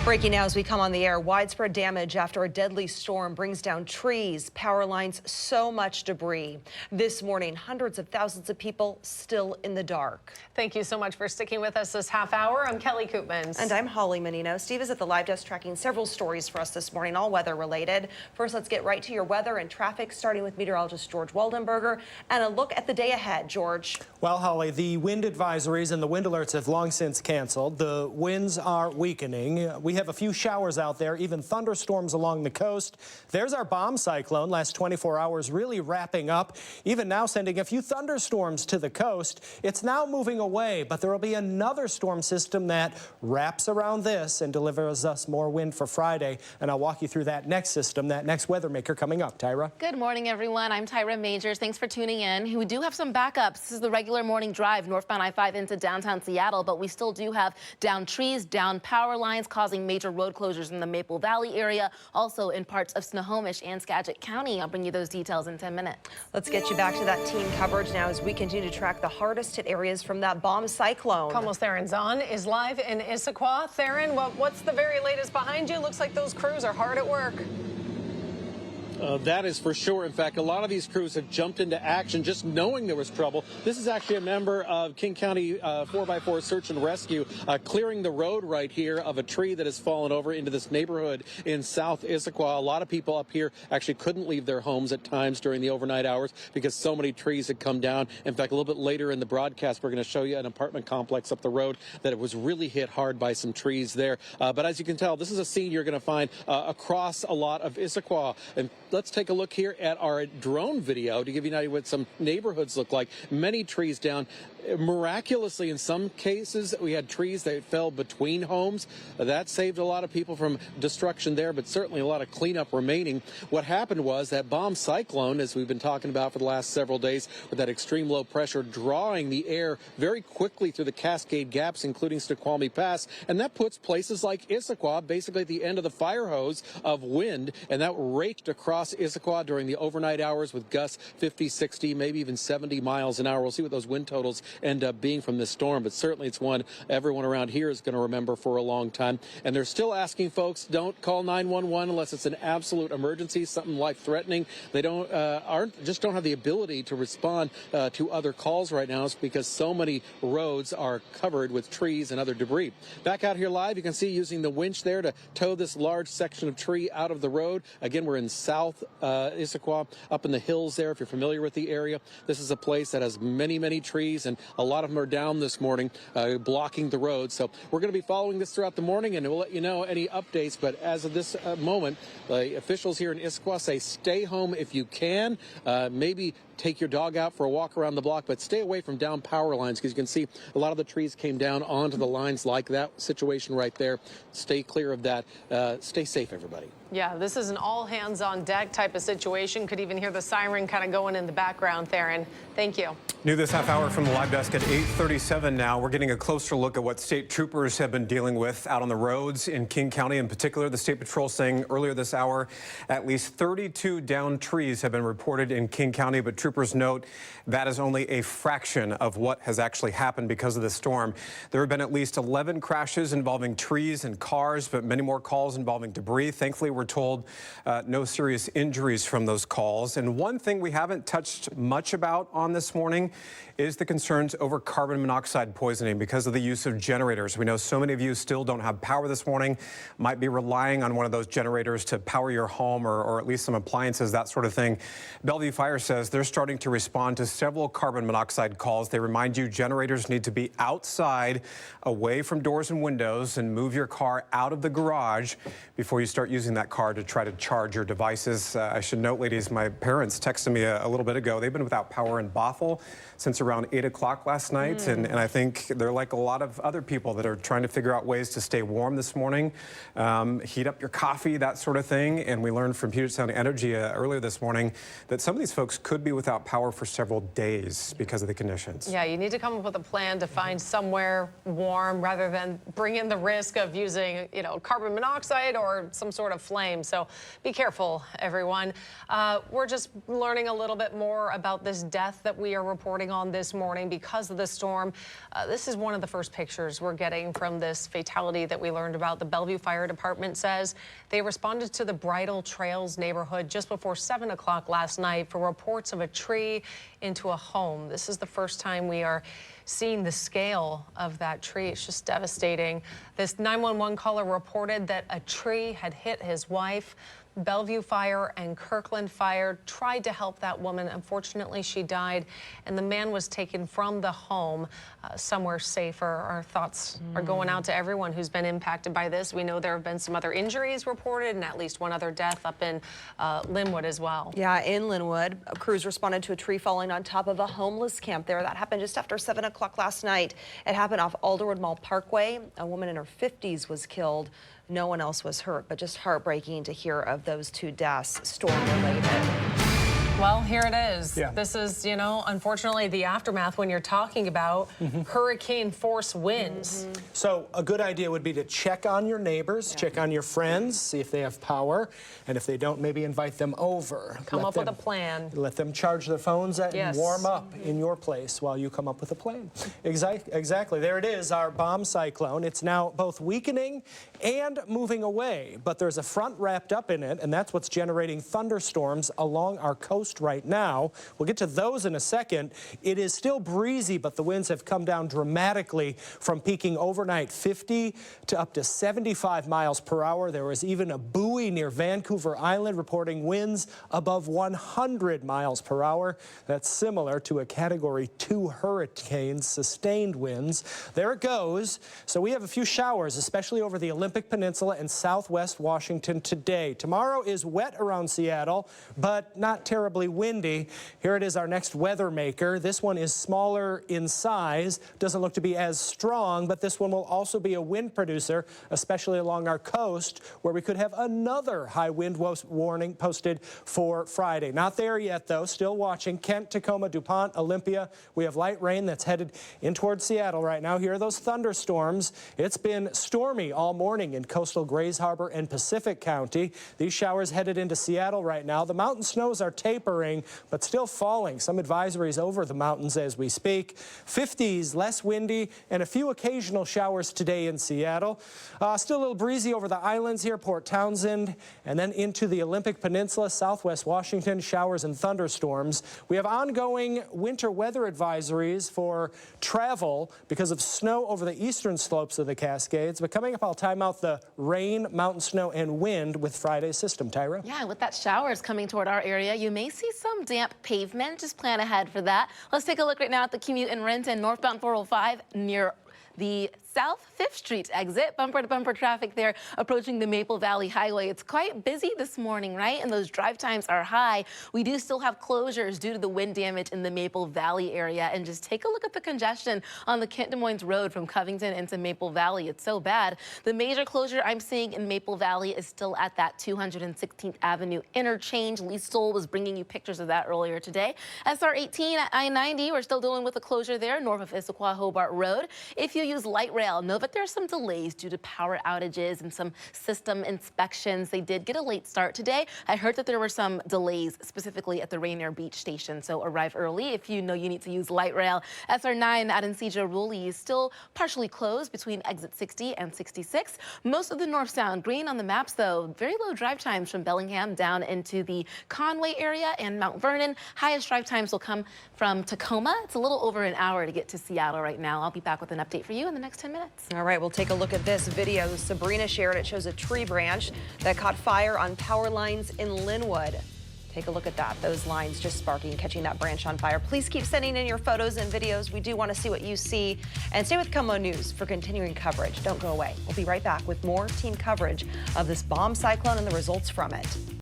Breaking now as we come on the air, widespread damage after a deadly storm brings down trees, power lines, so much debris. This morning, hundreds of thousands of people still in the dark. Thank you so much for sticking with us this half hour. I'm Kelly Koopmans. And I'm Holly Menino. Steve is at the live desk tracking several stories for us this morning, all weather related. First, let's get right to your weather and traffic, starting with meteorologist George Waldenberger and a look at the day ahead. George. Well, Holly, the wind advisories and the wind alerts have long since canceled. The winds are weakening. We have a few showers out there, even thunderstorms along the coast. There's our bomb cyclone, last 24 hours really wrapping up, even now sending a few thunderstorms to the coast. It's now moving away, but there will be another storm system that wraps around this and delivers us more wind for Friday. And I'll walk you through that next system, that next weather maker coming up. Tyra. Good morning, everyone. I'm Tyra Majors. Thanks for tuning in. We do have some backups. This is the regular morning drive northbound I-5 into downtown Seattle, but we still do have down trees, down power lines, causing major road closures in the Maple Valley area, also in parts of Snohomish and Skagit County. I'll bring you those details in 10 minutes. Let's get you back to that team coverage now as we continue to track the hardest hit areas from that bomb cyclone. KOMO's Theron Zahn is live in Issaquah. Theron, what's the very latest behind you? Looks like those crews are hard at work. That is for sure. In fact, a lot of these crews have jumped into action just knowing there was trouble. This is actually a member of King County 4x4 Search and Rescue clearing the road right here of a tree that has fallen over into this neighborhood in South Issaquah. A lot of people up here actually couldn't leave their homes at times during the overnight hours because so many trees had come down. In fact, a little bit later in the broadcast, we're going to show you an apartment complex up the road that it was really hit hard by some trees there. But as you can tell, this is a scene you're going to find across a lot of Issaquah. And let's take a look here at our drone video to give you an idea what some neighborhoods look like. Many trees down. Miraculously, in some cases, we had trees that fell between homes. That saved a lot of people from destruction there, but certainly a lot of cleanup remaining. What happened was that bomb cyclone, as we've been talking about for the last several days, with that extreme low pressure drawing the air very quickly through the Cascade Gaps, including Snoqualmie Pass, and that puts places like Issaquah basically at the end of the fire hose of wind, and that raked across Issaquah during the overnight hours with gusts 50, 60, maybe even 70 miles an hour. We'll see what those wind totals end up being from this storm, but certainly it's one everyone around here is going to remember for a long time. And they're still asking folks, don't call 911 unless it's an absolute emergency, something life-threatening. They don't have the ability to respond to other calls right now because so many roads are covered with trees and other debris. Back out here live, you can see using the winch there to tow this large section of tree out of the road. Again, we're in South Issaquah, up in the hills there, if you're familiar with the area. This is a place that has many, many trees, and a lot of them are down this morning, blocking the road. So we're going to be following this throughout the morning, and we'll let you know any updates. But as of this moment, the officials here in Issaquah say stay home if you can. Maybe take your dog out for a walk around the block, but stay away from down power lines because you can see a lot of the trees came down onto the lines like that situation right there. Stay clear of that. Stay safe, everybody. Yeah, this is an all-hands-on-deck type of situation. Could even hear the siren kind of going in the background, Theron. Thank you. New this half hour from the live desk at 8:37 now. We're getting a closer look at what state troopers have been dealing with out on the roads in King County. In particular, the State Patrol saying earlier this hour, at least 32 downed trees have been reported in King County, but troopers note that is only a fraction of what has actually happened because of the storm. There have been at least 11 crashes involving trees and cars, but many more calls involving debris. Thankfully, we're told no serious injuries from those calls. And one thing we haven't touched much about on this morning is the concerns over carbon monoxide poisoning because of the use of generators. We know so many of you still don't have power this morning, might be relying on one of those generators to power your home or at least some appliances, that sort of thing. Bellevue Fire says they're starting to respond to several carbon monoxide calls. They remind you generators need to be outside, away from doors and windows, and move your car out of the garage before you start using that car to try to charge your devices. I should note, ladies, my parents texted me a little bit ago. They've been without power in Bothell since around 8 o'clock last night, and I think they're like a lot of other people that are trying to figure out ways to stay warm this morning, heat up your coffee, that sort of thing. And we learned from Puget Sound Energy earlier this morning that some of these folks could be without without power for several days because of the conditions. Yeah, you need to come up with a plan to find somewhere warm rather than bring in the risk of using, carbon monoxide or some sort of flame. So be careful, everyone. We're just learning a little bit more about this death that we are reporting on this morning because of the storm. This is one of the first pictures we're getting from this fatality that we learned about. The Bellevue Fire Department says they responded to the Bridle Trails neighborhood just before 7 o'clock last night for reports of a tree into a home. This is the first time we are seeing the scale of that tree. It's just devastating. This 911 caller reported that a tree had hit his wife. Bellevue Fire and Kirkland Fire tried to help that woman. Unfortunately, she died, and the man was taken from the home somewhere safer. Our thoughts are going out to everyone who's been impacted by this. We know there have been some other injuries reported and at least one other death up in Linwood as well. Yeah, in Linwood, crews responded to a tree falling on top of a homeless camp there. That happened just after 7 o'clock last night. It happened off Alderwood Mall Parkway. A woman in her 50s was killed. No one else was hurt, but just heartbreaking to hear of those 2 deaths storm-related. Well, here it is. Yeah. This is, unfortunately the aftermath when you're talking about hurricane force winds. So a good idea would be to check on your neighbors, check on your friends, see if they have power, and if they don't, maybe invite them over. Come up with a plan. Let them charge their phones and Yes. warm up in your place while you come up with a plan. Exactly. There it is, our bomb cyclone. It's now both weakening and moving away, but there's a front wrapped up in it, and that's what's generating thunderstorms along our coast right now. We'll get to those in a second. It is still breezy, but the winds have come down dramatically from peaking overnight 50 to up to 75 miles per hour. There was even a buoy near Vancouver Island reporting winds above 100 miles per hour. That's similar to a Category 2 hurricane's sustained winds. There it goes. So we have a few showers, especially over the Olympic Peninsula and southwest Washington today. Tomorrow is wet around Seattle, but not terribly windy. Here it is, our next weather maker. This one is smaller in size, doesn't look to be as strong, but this one will also be a wind producer, especially along our coast, where we could have another high wind warning posted for Friday. Not there yet, though. Still watching. Kent, Tacoma, DuPont, Olympia. We have light rain that's headed in towards Seattle right now. Here are those thunderstorms. It's been stormy all morning in coastal Grays Harbor and Pacific County. These showers headed into Seattle right now. The mountain snows are tapering, but still falling. Some advisories over the mountains as we speak. 50s, less windy, and a few occasional showers today in Seattle. Still a little breezy over the islands here, Port Townsend, and then into the Olympic Peninsula, southwest Washington, showers and thunderstorms. We have ongoing winter weather advisories for travel because of snow over the eastern slopes of the Cascades. But coming up, I'll time out the rain, mountain snow, and wind with Friday's system. Tyra? Yeah, with that showers coming toward our area, you may see some damp pavement. Just plan ahead for that. Let's take a look right now at the commute in Renton, northbound 405 near the South 5th Street exit. Bumper-to-bumper traffic there approaching the Maple Valley Highway. It's quite busy this morning, right? And those drive times are high. We do still have closures due to the wind damage in the Maple Valley area. And just take a look at the congestion on the Kent Des Moines Road from Covington into Maple Valley. It's so bad. The major closure I'm seeing in Maple Valley is still at that 216th Avenue interchange. Lee Stoll was bringing you pictures of that earlier today. SR 18 at I-90, we're still dealing with a closure there north of Issaquah Hobart Road. If you use light rail, know that there's some delays due to power outages and some system inspections. They did get a late start today. I heard that there were some delays specifically at the Rainier Beach station, so arrive early if you know you need to use light rail. SR 9 at Ancija Ruley is still partially closed between exit 60 and 66. Most of the North Sound green on the maps, though. Very low drive times from Bellingham down into the Conway area and Mount Vernon. Highest drive times will come from Tacoma. It's a little over an hour to get to Seattle right now. I'll be back with an update for you in the next 10 minutes. All right, we'll take a look at this video Sabrina shared. It shows a tree branch that caught fire on power lines in Linwood. Take a look at that. Those lines just sparking, catching that branch on fire. Please keep sending in your photos and videos. We do want to see what you see. And stay with KOMO News for continuing coverage. Don't go away. We'll be right back with more team coverage of this bomb cyclone and the results from it.